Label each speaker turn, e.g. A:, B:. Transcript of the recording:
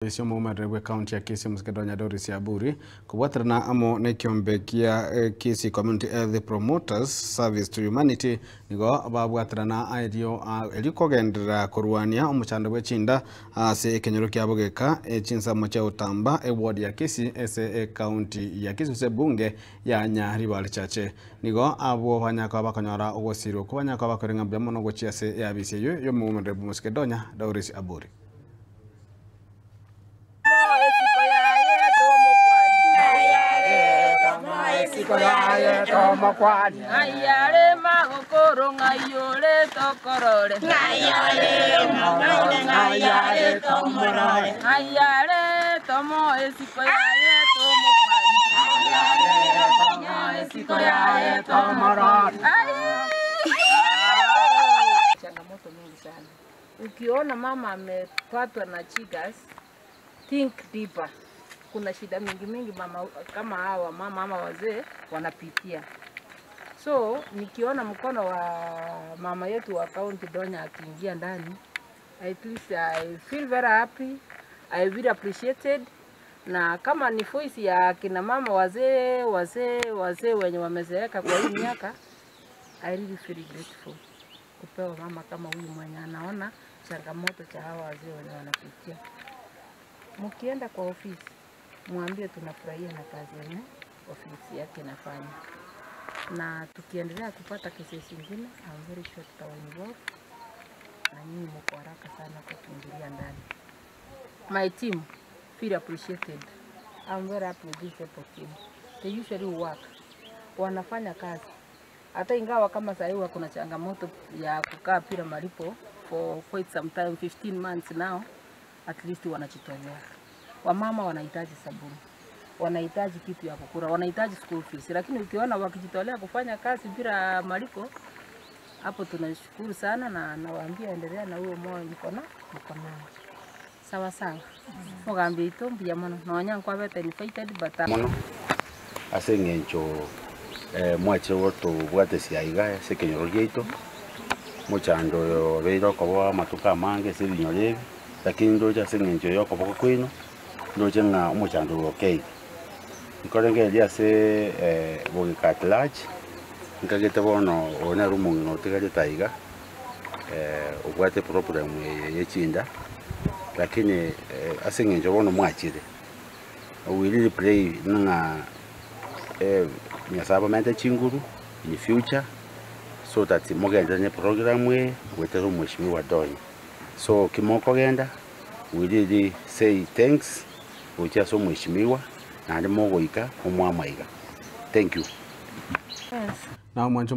A: Isio mumarwe county ya Kisii Muskedonya Doris Yaburi kuwatrana amo na kiombe kia Kisii Community Health Promoters Service to Humanity nigo babwatrana aidio elikogendera kurwania omuchando wechinda ase kenyoro kya bogeka echinsa mocha utamba ward ya Kisii ese county ya Kisii se bunge ya Nyaribali chache nigo abo banyaka bakonyora ogosiro kubanyaka bakorenga byamo no gochia se yabise yo mumarwe Muskedonya Doris Yaburi
B: Ayare magokoro ngayore tokorore ayare tomorore ayare tomo esiko yaye tomo esiko yaye tomorore. Changamoto mingi sana. Ukiona mama amepatwa na chigas, think deeper. Kuna shida mingi mama kama hawa mama ama wazee wanapitia. So nikiona mkono wa mama yetu wa County Donya akiingia ndani, I feel very happy, I really appreciated. Na kama ni voice ya kina mama wazee wenye wamezeeka kwa hii miaka, I really feel grateful kupewa mama kama huyu mwenye anaona changamoto cha hawa wazee wenye wanapitia. Mkienda kwa ofisi mwambie tunafurahia na kazi yenye ofisi yake inafanya. Na tukiendelea kupata kesi zingine, I'm very sure tutawainvolve na nyinyi mko haraka sana kwa kuingilia ndani. My team feel appreciated. I'm very happy with this team. They usually work. Wanafanya kazi. Hata ingawa kama sasa hivi kuna changamoto ya kukaa bila malipo for quite some time, 15 months now, at least wanajitolea. Wamama wanahitaji sabuni, wanahitaji kitu ya kukula, wanahitaji school fees. Lakini ukiona wakijitolea kufanya kazi bila malipo, hapo tunashukuru sana na nawaambia endelea na huo moyo mko nao. Sawa sawa. Mugambe itombi ya mono nonya kwa bete ni fighted but
C: mono asengencho mwache woto bwate siaiga se kenyoro gyeito muchando yo beiro ko matuka mange se binyore lakini ndoja sengencho yoko boko kwino ndoje nga umuchando okay ikorenge elia se bogeka large nkagete bono ona rumungo tigale taiga ubwate problem yechinda lakini asengenjo bono mwachire we really pray nga nyasaba mente chinguru in future so that mogenda ne program we wetero mheshimiwa Donya so kimoko genda we really say thanks ucha so mheshimiwa na ndimo goika omwamaiga. Thank you.
A: Yes. Na mwanzo